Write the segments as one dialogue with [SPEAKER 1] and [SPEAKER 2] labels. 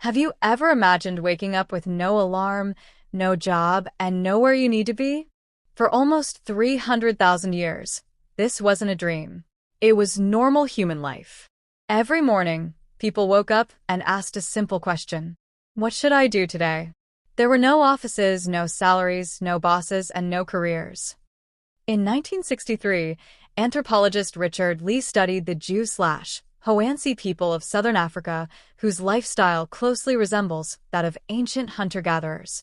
[SPEAKER 1] Have you ever imagined waking up with no alarm, no job, and nowhere you need to be? For almost 300,000 years, this wasn't a dream. It was normal human life. Every morning, people woke up and asked a simple question. What should I do today? There were no offices, no salaries, no bosses, and no careers. In 1963, anthropologist Richard Lee studied the Jew/Hoansi people of southern Africa, whose lifestyle closely resembles that of ancient hunter-gatherers.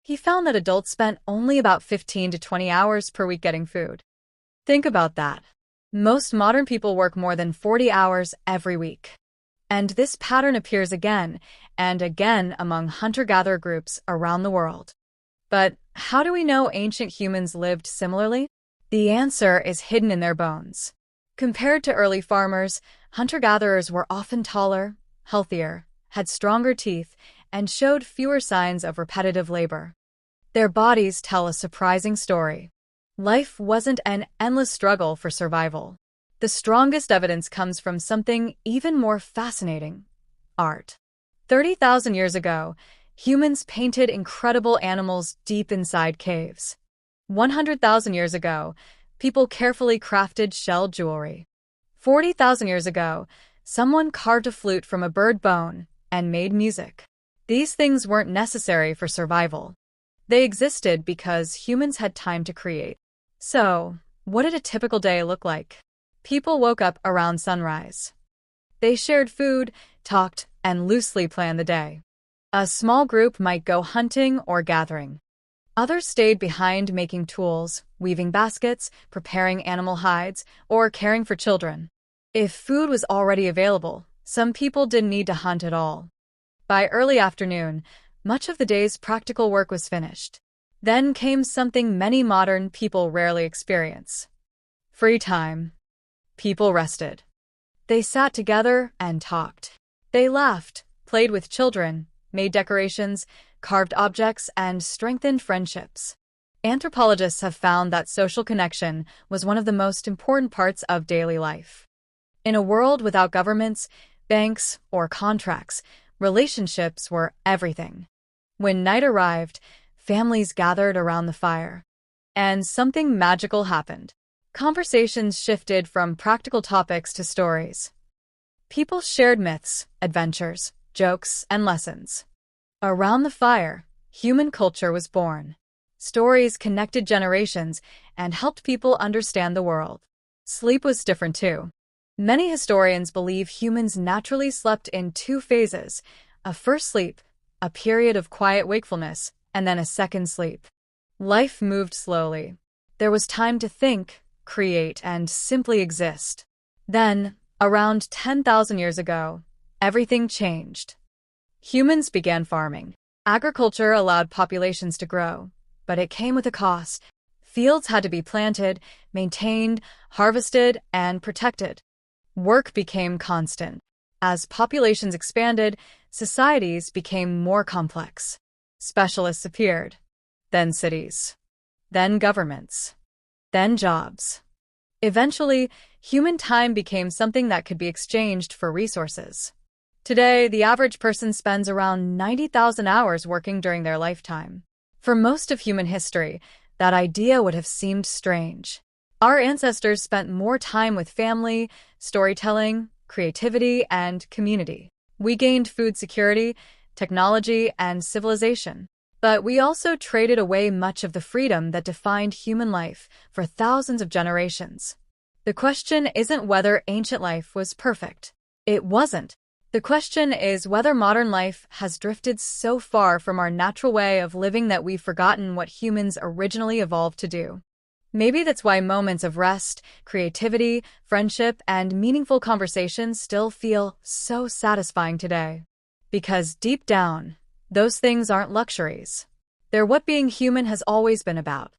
[SPEAKER 1] He found that adults spent only about 15 to 20 hours per week getting food. Think about that. Most modern people work more than 40 hours every week. And this pattern appears again and again among hunter-gatherer groups around the world. But how do we know ancient humans lived similarly? The answer is hidden in their bones. Compared to early farmers, hunter-gatherers were often taller, healthier, had stronger teeth, and showed fewer signs of repetitive labor. Their bodies tell a surprising story. Life wasn't an endless struggle for survival. The strongest evidence comes from something even more fascinating: art. 30,000 years ago, humans painted incredible animals deep inside caves. 100,000 years ago, people carefully crafted shell jewelry. 40,000 years ago, someone carved a flute from a bird bone and made music. These things weren't necessary for survival. They existed because humans had time to create. So, what did a typical day look like? People woke up around sunrise. They shared food, talked, and loosely planned the day. A small group might go hunting or gathering. Others stayed behind making tools, weaving baskets, preparing animal hides, or caring for children. If food was already available, some people didn't need to hunt at all. By early afternoon, much of the day's practical work was finished. Then came something many modern people rarely experience: free time. People rested. They sat together and talked. They laughed, played with children, made decorations, carved objects, and strengthened friendships. Anthropologists have found that social connection was one of the most important parts of daily life. In a world without governments, banks, or contracts, relationships were everything. When night arrived, families gathered around the fire. And something magical happened. Conversations shifted from practical topics to stories. People shared myths, adventures, jokes, and lessons. Around the fire, human culture was born. Stories connected generations and helped people understand the world. Sleep was different too. Many historians believe humans naturally slept in two phases: a first sleep, a period of quiet wakefulness, and then a second sleep. Life moved slowly. There was time to think, create, and simply exist. Then, around 10,000 years ago, everything changed. Humans began farming. Agriculture allowed populations to grow, but it came with a cost. Fields had to be planted, maintained, harvested, and protected. Work became constant. As populations expanded, societies became more complex. Specialists appeared. Then cities. Then governments. Then jobs. Eventually, human time became something that could be exchanged for resources. Today, the average person spends around 90,000 hours working during their lifetime. For most of human history, that idea would have seemed strange. Our ancestors spent more time with family, storytelling, creativity, and community. We gained food security, technology, and civilization. But we also traded away much of the freedom that defined human life for thousands of generations. The question isn't whether ancient life was perfect. It wasn't. The question is whether modern life has drifted so far from our natural way of living that we've forgotten what humans originally evolved to do. Maybe that's why moments of rest, creativity, friendship, and meaningful conversations still feel so satisfying today. Because deep down, those things aren't luxuries. They're what being human has always been about.